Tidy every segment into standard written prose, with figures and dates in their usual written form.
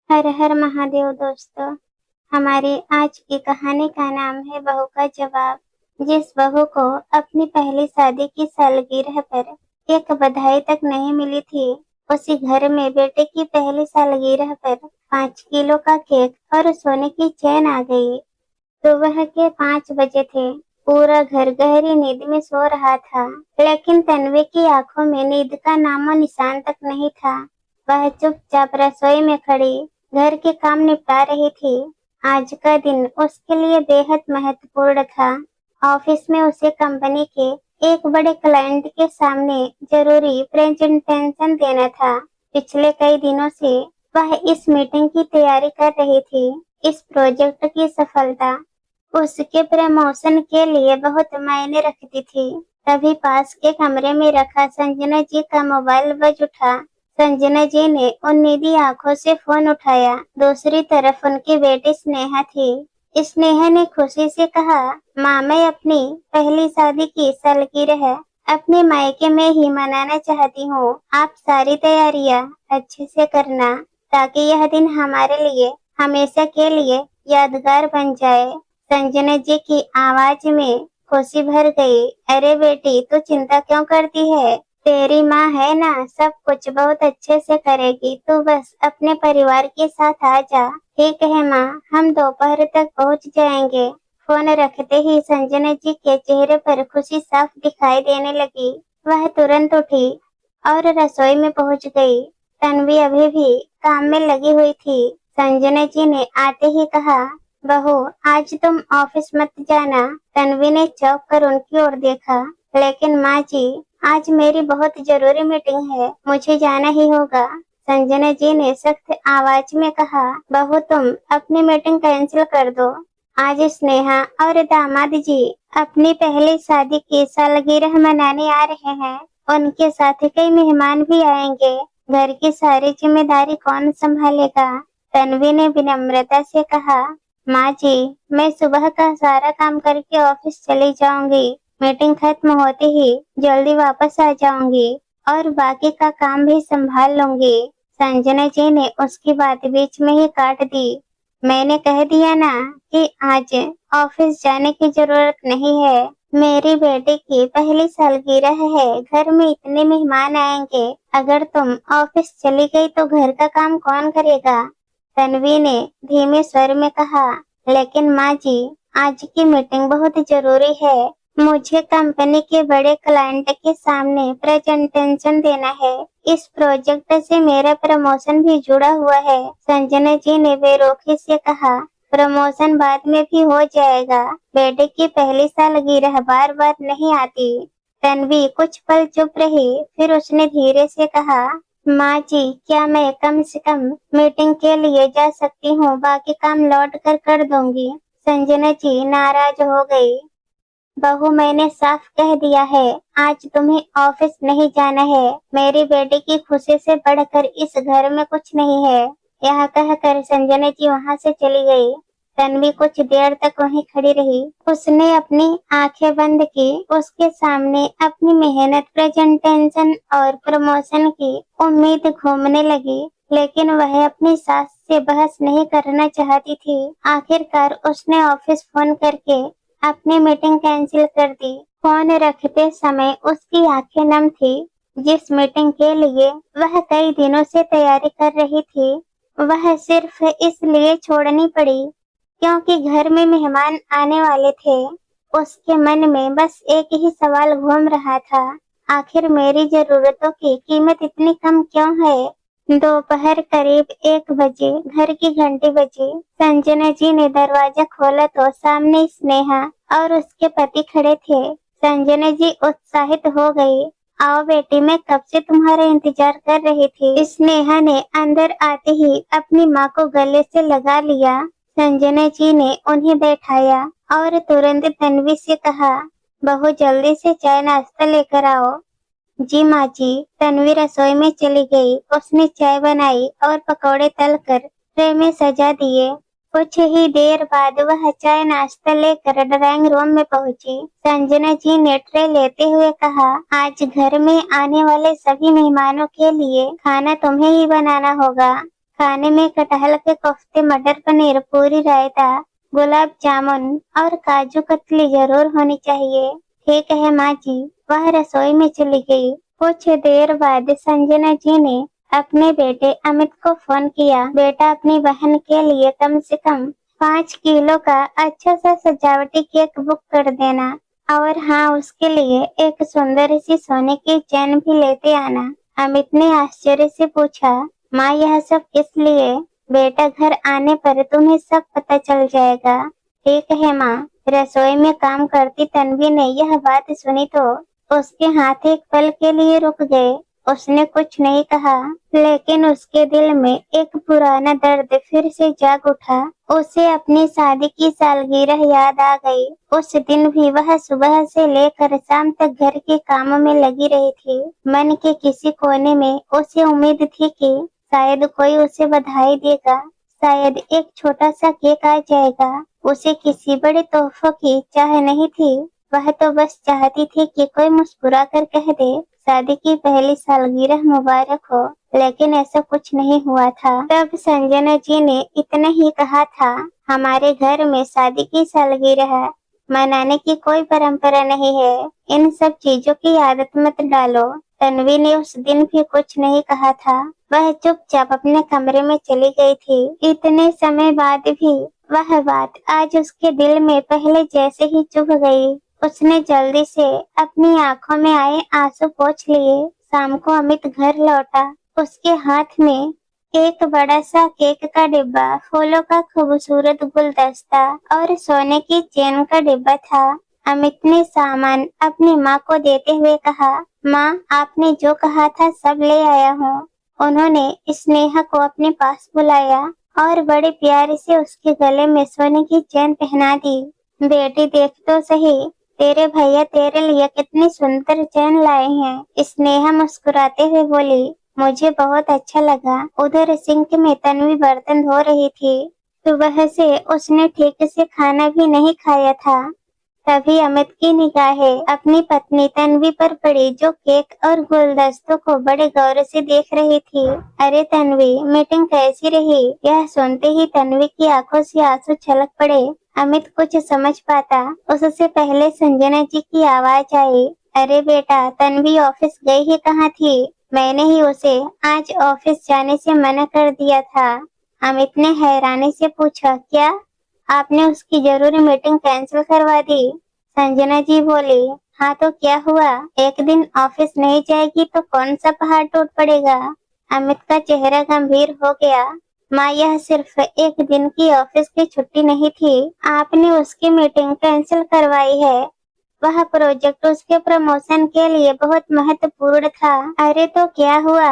हर हर महादेव दोस्तों। हमारी आज की कहानी का नाम है बहू का जवाब। जिस बहू को अपनी पहली शादी की सालगिरह पर एक बधाई तक नहीं मिली थी, उसी घर में बेटे की पहली सालगिरह पर 5 किलो का केक और सोने की चेन आ गई। सुबह के 5 बजे थे। पूरा घर गहरी नींद में सो रहा था, लेकिन तन्वी की आंखों में नींद का नामो निशान तक नहीं था। वह चुपचाप रसोई में खड़ी घर के काम निपटा रही थी। आज का दिन उसके लिए बेहद महत्वपूर्ण था। ऑफिस में उसे कंपनी के एक बड़े क्लाइंट के सामने जरूरी प्रेजेंटेशन देना था। पिछले कई दिनों से वह इस मीटिंग की तैयारी कर रही थी। इस प्रोजेक्ट की सफलता उसके प्रमोशन के लिए बहुत मायने रखती थी। तभी पास के कमरे में रखा संजना जी का मोबाइल बज उठा। संजना जी ने उन्नीदी आंखों से फोन उठाया। दूसरी तरफ उनकी बेटी स्नेहा थी। स्नेहा ने खुशी से कहा, माँ, मैं अपनी पहली शादी की सालगिरह अपने मायके में ही मनाना चाहती हूँ। आप सारी तैयारियाँ अच्छे से करना, ताकि यह दिन हमारे लिए हमेशा के लिए यादगार बन जाए। संजना जी की आवाज में खुशी भर गई। अरे बेटी, तू चिंता क्यों करती है? तेरी माँ है ना, सब कुछ बहुत अच्छे से करेगी। तू बस अपने परिवार के साथ आ जा। ठीक है माँ, हम दोपहर तक पहुँच जाएंगे। फोन रखते ही संजना जी के चेहरे पर खुशी साफ दिखाई देने लगी। वह तुरंत उठी और रसोई में पहुँच गई। तन्वी अभी भी काम में लगी हुई थी। संजना जी ने आते ही कहा, बहू, आज तुम ऑफिस मत जाना। तन्वी ने चौंक कर उनकी ओर देखा। लेकिन माँ जी, आज मेरी बहुत जरूरी मीटिंग है, मुझे जाना ही होगा। संजना जी ने सख्त आवाज में कहा, बहू, तुम अपनी मीटिंग कैंसिल कर दो। आज स्नेहा और दामाद जी अपनी पहली शादी की सालगिरह मनाने आ रहे हैं। उनके साथ कई मेहमान भी आएंगे। घर की सारी जिम्मेदारी कौन संभालेगा? तन्वी ने विनम्रता से कहा, माँ जी, मैं सुबह का सारा काम करके ऑफिस चली जाऊंगी। मीटिंग खत्म होते ही जल्दी वापस आ जाऊंगी और बाकी का काम भी संभाल लूंगी। संजना जी ने उसकी बात बीच में ही काट दी। मैंने कह दिया ना कि आज ऑफिस जाने की जरूरत नहीं है। मेरी बेटी की पहली सालगिरह है, घर में इतने मेहमान आएंगे। अगर तुम ऑफिस चली गई तो घर का काम कौन करेगा? तन्वी ने धीमे स्वर में कहा, लेकिन माँ जी, आज की मीटिंग बहुत जरूरी है। मुझे कंपनी के बड़े क्लाइंट के सामने प्रेजेंटेशन देना है। इस प्रोजेक्ट से मेरा प्रमोशन भी जुड़ा हुआ है। संजना जी ने बेरुखी से कहा, प्रमोशन बाद में भी हो जाएगा। बेटे की पहली सालगिरह बार बार नहीं आती। तन्वी कुछ पल चुप रही, फिर उसने धीरे से कहा, माँ जी, क्या मैं कम से कम मीटिंग के लिए जा सकती हूँ? बाकी काम लौट कर दूंगी। संजना जी नाराज हो गई। बहू, मैंने साफ कह दिया है, आज तुम्हें ऑफिस नहीं जाना है। मेरी बेटी की खुशी से बढ़कर इस घर में कुछ नहीं है। यह कहकर संजना जी वहाँ से चली गई। तन्वी कुछ देर तक वहीं खड़ी रही। उसने अपनी आंखें बंद की। उसके सामने अपनी मेहनत, प्रेजेंटेशन और प्रमोशन की उम्मीद घूमने लगी, लेकिन वह अपनी सास से बहस नहीं करना चाहती थी। आखिरकार उसने ऑफिस फोन करके अपनी मीटिंग कैंसिल कर दी। फोन रखते समय उसकी आंखें नम थी। जिस मीटिंग के लिए वह कई दिनों से तैयारी कर रही थी, वह सिर्फ इसलिए छोड़नी पड़ी क्योंकि घर में मेहमान आने वाले थे। उसके मन में बस एक ही सवाल घूम रहा था, आखिर मेरी जरूरतों की कीमत इतनी कम क्यों है? दोपहर करीब 1 बजे घर की घंटी बजी। संजना जी ने दरवाजा खोला तो सामने स्नेहा और उसके पति खड़े थे। संजना जी उत्साहित हो गई। आओ बेटी, मैं कब से तुम्हारा इंतजार कर रही थी। स्नेहा ने अंदर आते ही अपनी माँ को गले से लगा लिया। संजना जी ने उन्हें बैठाया और तुरंत तन्वी से कहा, बहू, जल्दी से चाय नाश्ता लेकर आओ। जी माँ जी। तन्वी रसोई में चली गई। उसने चाय बनाई और पकौड़े तलकर ट्रे में सजा दिए। कुछ ही देर बाद वह चाय नाश्ता लेकर ड्राइंग रूम में पहुंची। संजना जी ने ट्रे लेते हुए कहा, आज घर में आने वाले सभी मेहमानों के लिए खाना तुम्हें ही बनाना होगा। खाने में कटहल के कोफ्ते, मटर पनीर, पूरी, रायता, गुलाब जामुन और काजू कतली जरूर होनी चाहिए। ठीक है माँ जी। वह रसोई में चली गई। कुछ देर बाद संजना जी ने अपने बेटे अमित को फोन किया। बेटा, अपनी बहन के लिए कम से कम 5 किलो का अच्छा सा सजावटी केक बुक कर देना, और हाँ, उसके लिए एक सुंदर सी सोने की चैन भी लेते आना। अमित ने आश्चर्य से पूछा, माँ यह सब किस लिए? बेटा, घर आने पर तुम्हें सब पता चल जाएगा। ठीक है माँ। रसोई में काम करती तन्वी ने यह बात सुनी तो उसके हाथ एक पल के लिए रुक गए। उसने कुछ नहीं कहा, लेकिन उसके दिल में एक पुराना दर्द फिर से जाग उठा। उसे अपनी शादी की सालगिरह याद आ गई। उस दिन भी वह सुबह से लेकर शाम तक घर के कामों में लगी रही थी। मन के किसी कोने में उसे उम्मीद थी कि शायद कोई उसे बधाई देगा, शायद एक छोटा सा केक आ जाएगा। उसे किसी बड़े तोहफों की चाह नहीं थी। वह तो बस चाहती थी कि कोई मुस्कुरा कर कह दे, शादी की पहली सालगिरह मुबारक हो। लेकिन ऐसा कुछ नहीं हुआ था। तब संजना जी ने इतना ही कहा था, हमारे घर में शादी की सालगिरह मनाने की कोई परंपरा नहीं है। इन सब चीजों की आदत मत डालो। तन्वी ने उस दिन भी कुछ नहीं कहा था। वह चुपचाप अपने कमरे में चली गई थी। इतने समय बाद भी वह बात आज उसके दिल में पहले जैसे ही चुभ गई। उसने जल्दी से अपनी आंखों में आए आंसू पोंछ लिए। शाम को अमित घर लौटा। उसके हाथ में एक बड़ा सा केक का डिब्बा, फूलों का खूबसूरत गुलदस्ता और सोने की चेन का डिब्बा था। अमित ने सामान अपनी माँ को देते हुए कहा, माँ, आपने जो कहा था सब ले आया हूँ। उन्होंने स्नेहा को अपने पास बुलाया और बड़े प्यार से उसके गले में सोने की चेन पहना दी। बेटी, देख तो सही, तेरे भैया तेरे लिए कितनी सुंदर चेन लाए हैं। स्नेहा मुस्कुराते हुए बोली, मुझे बहुत अच्छा लगा। उधर सिंक में तन्वी बर्तन धो रही थी। सुबह से उसने ठीक से खाना भी नहीं खाया था। तभी अमित की निगाहें अपनी पत्नी तन्वी पर पड़ी, जो केक और गुलदस्तों को बड़े गौर से देख रही थी। अरे तन्वी, मीटिंग कैसी रही? यह सुनते ही तन्वी की आंखों से आंसू छलक पड़े। अमित कुछ समझ पाता उससे पहले संजना जी की आवाज आई, अरे बेटा, तन्वी ऑफिस गई ही कहाँ थी? मैंने ही उसे आज ऑफिस जाने से मना कर दिया था। अमित ने हैरानी से पूछा, क्या आपने उसकी जरूरी मीटिंग कैंसिल करवा दी? संजना जी बोली, हाँ तो क्या हुआ? एक दिन ऑफिस नहीं जाएगी तो कौन सा पहाड़ टूट पड़ेगा? अमित का चेहरा गंभीर हो गया। माँ, यह सिर्फ एक दिन की ऑफिस की छुट्टी नहीं थी। आपने उसकी मीटिंग कैंसिल करवाई है। वह प्रोजेक्ट उसके प्रमोशन के लिए बहुत महत्वपूर्ण था। अरे तो क्या हुआ?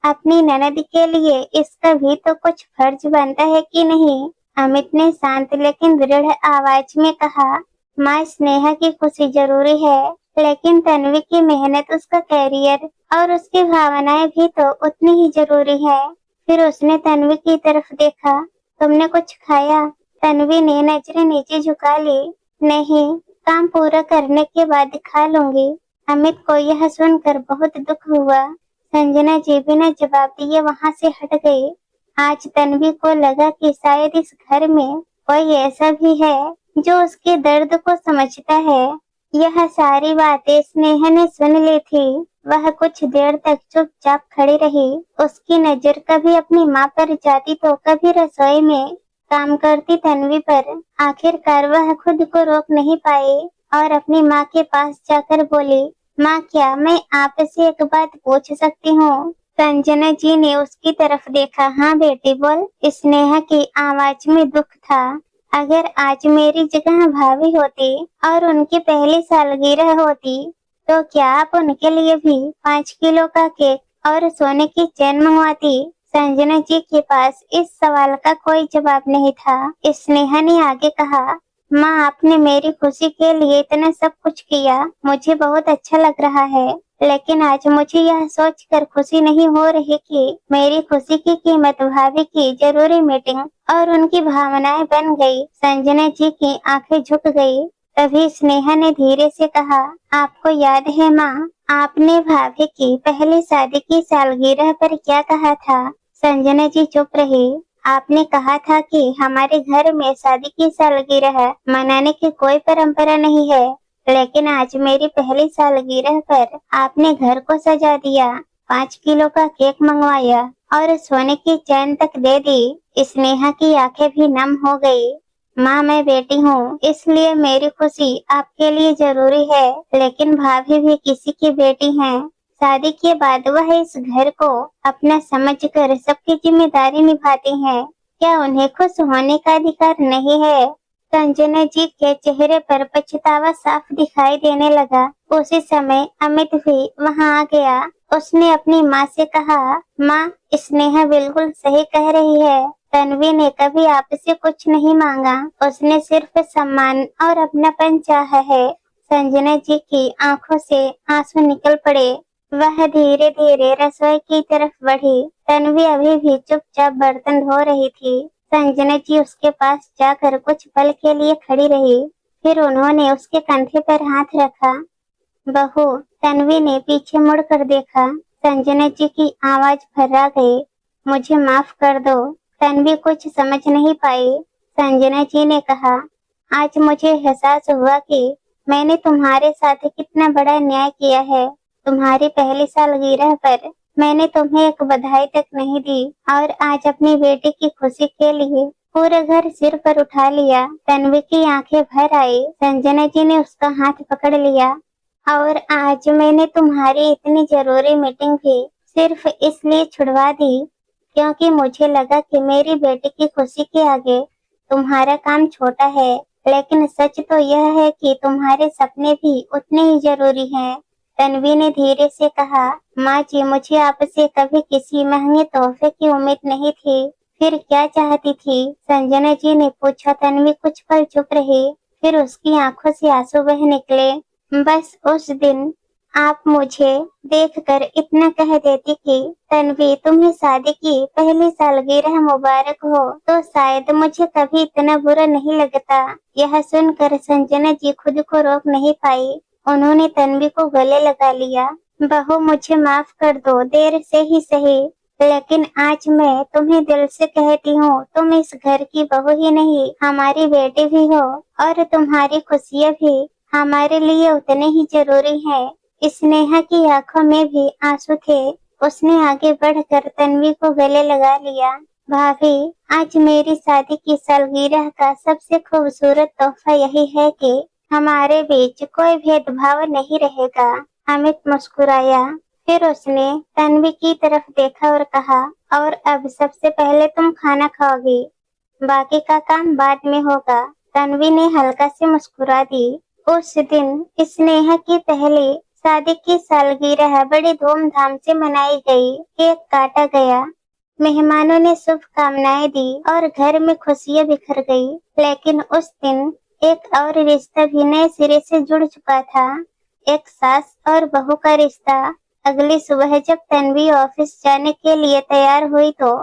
अपनी ननद के लिए इसका भी तो कुछ फर्ज बनता है कि नहीं? अमित ने शांत लेकिन दृढ़ आवाज में कहा, माँ, स्नेहा की खुशी जरूरी है, लेकिन तन्वी की मेहनत, उसका कैरियर और उसकी भावनाएं भी तो उतनी ही जरूरी है। फिर उसने तन्वी की तरफ देखा, तुमने कुछ खाया? तन्वी ने नजरें नीचे झुका ली, नहीं, काम पूरा करने के बाद खा लूंगी। अमित को यह सुनकर बहुत दुख हुआ। संजना जी बिना जवाब दिए वहाँ से हट गई। आज तन्वी को लगा कि शायद इस घर में कोई ऐसा भी है जो उसके दर्द को समझता है। यह सारी बातें स्नेहा ने सुन ली थी। वह कुछ देर तक चुपचाप खड़ी रही। उसकी नजर कभी अपनी माँ पर जाती तो कभी रसोई में काम करती तन्वी पर। आखिरकार वह खुद को रोक नहीं पाई और अपनी माँ के पास जाकर बोली, माँ, क्या मैं आपसे एक बात पूछ सकती हूँ? संजना जी ने उसकी तरफ देखा। हाँ बेटी, बोल। स्नेहा की आवाज में दुख था। अगर आज मेरी जगह भाभी होती और उनकी पहली सालगिरह होती तो क्या आप उनके लिए भी 5 किलो का केक और सोने की चेन मंगवाती? संजना जी के पास इस सवाल का कोई जवाब नहीं था। स्नेहा ने आगे कहा, माँ, आपने मेरी खुशी के लिए इतना सब कुछ किया, मुझे बहुत अच्छा लग रहा है, लेकिन आज मुझे यह सोचकर खुशी नहीं हो रही कि मेरी खुशी की कीमत भाभी की जरूरी मीटिंग और उनकी भावनाएं बन गई। संजना जी की आंखें झुक गई। तभी स्नेहा ने धीरे से कहा, आपको याद है माँ, आपने भाभी की पहली शादी की सालगिरह पर क्या कहा था? संजना जी चुप रही। आपने कहा था कि हमारे घर में शादी की सालगिरह मनाने की कोई परंपरा नहीं है, लेकिन आज मेरी पहली सालगिरह पर आपने घर को सजा दिया, 5 किलो का केक मंगवाया और सोने की चैन तक दे दी। स्नेहा की आंखें भी नम हो गई। माँ, मैं बेटी हूँ, इसलिए मेरी खुशी आपके लिए जरूरी है, लेकिन भाभी भी किसी की बेटी हैं। शादी के बाद वह इस घर को अपना समझकर सबकी जिम्मेदारी निभाती हैं। क्या उन्हें खुश होने का अधिकार नहीं है? संजना जी के चेहरे पर पछतावा साफ दिखाई देने लगा। उसी समय अमित भी वहां आ गया। उसने अपनी माँ से कहा, माँ, स्नेहा बिल्कुल सही कह रही है। तन्वी ने कभी आपसे कुछ नहीं मांगा, उसने सिर्फ सम्मान और अपनापन चाहा है। संजना जी की आंखों से आंसू निकल पड़े। वह धीरे धीरे रसोई की तरफ बढ़ी। तन्वी अभी भी चुपचाप बर्तन धो रही थी। संजना जी उसके पास जाकर कुछ पल के लिए खड़ी रही, फिर उन्होंने उसके कंधे पर हाथ रखा। बहू, तन्वी ने पीछे मुड़कर देखा। संजना जी की आवाज भर्रा गई, मुझे माफ कर दो। तन्वी कुछ समझ नहीं पाई। संजना जी ने कहा, आज मुझे एहसास हुआ कि मैंने तुम्हारे साथ कितना बड़ा न्याय किया है। तुम्हारी पहली सालगिरह पर मैंने तुम्हें एक बधाई तक नहीं दी और आज अपनी बेटी की खुशी के लिए पूरे घर सिर पर उठा लिया। तन्वी की आंखें भर आई। संजना जी ने उसका हाथ पकड़ लिया। और आज मैंने तुम्हारी इतनी जरूरी मीटिंग भी सिर्फ इसलिए छुड़वा दी क्योंकि मुझे लगा कि मेरी बेटी की खुशी के आगे तुम्हारा काम छोटा है, लेकिन सच तो यह है कि तुम्हारे सपने भी उतने ही जरूरी हैं। तन्वी ने धीरे से कहा, माँ जी, मुझे आपसे कभी किसी महंगे तोहफे की उम्मीद नहीं थी। फिर क्या चाहती थी? संजना जी ने पूछा। तन्वी कुछ पल चुप रही, फिर उसकी आंखों से आंसू बह निकले। बस उस दिन आप मुझे देखकर इतना कह देती कि तन्वी, तुम्हें शादी की पहली सालगिरह मुबारक हो, तो शायद मुझे कभी इतना बुरा नहीं लगता। यह सुनकर संजना जी खुद को रोक नहीं पाई। उन्होंने तन्वी को गले लगा लिया। बहू, मुझे माफ कर दो, देर से ही सही, लेकिन आज मैं तुम्हें दिल से कहती हूँ, तुम इस घर की बहू ही नहीं, हमारी बेटी भी हो और तुम्हारी खुशियाँ भी हमारे लिए उतने ही जरूरी है। स्नेहा की आंखों में भी आंसू थे। उसने आगे बढ़कर तन्वी को गले लगा लिया। भाभी, आज मेरी शादी की सालगिरह का सबसे खूबसूरत तोहफा यही है कि हमारे बीच कोई भेदभाव नहीं रहेगा। अमित मुस्कुराया, फिर उसने तन्वी की तरफ देखा और कहा, और अब सबसे पहले तुम खाना खाओगी, बाकी का काम बाद में होगा। तन्वी ने हल्का से मुस्कुरा दी। उस दिन स्नेहा की पहली शादी की सालगिरह बड़ी धूमधाम से मनाई गई। केक काटा गया, मेहमानों ने शुभकामनाएं दी और घर में खुशियां बिखर गई। लेकिन उस दिन एक और रिश्ता भी नए सिरे से जुड़ चुका था, एक सास और बहू का रिश्ता। अगली सुबह जब तन्वी ऑफिस जाने के लिए तैयार हुई तो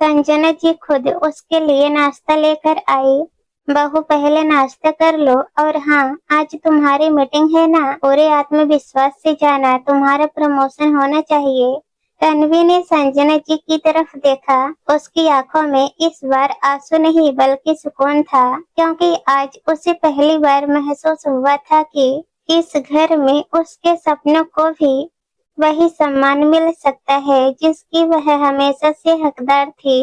संजना जी खुद उसके लिए नाश्ता लेकर आई। बहू, पहले नाश्ता कर लो, और हाँ, आज तुम्हारी मीटिंग है ना, पूरे आत्मविश्वास से जाना, तुम्हारा प्रमोशन होना चाहिए। तन्वी ने संजना जी की तरफ देखा। उसकी आंखों में इस बार आंसू नहीं बल्कि सुकून था, क्योंकि आज उसे पहली बार महसूस हुआ था कि इस घर में उसके सपनों को भी वही सम्मान मिल सकता है जिसकी वह हमेशा से हकदार थी।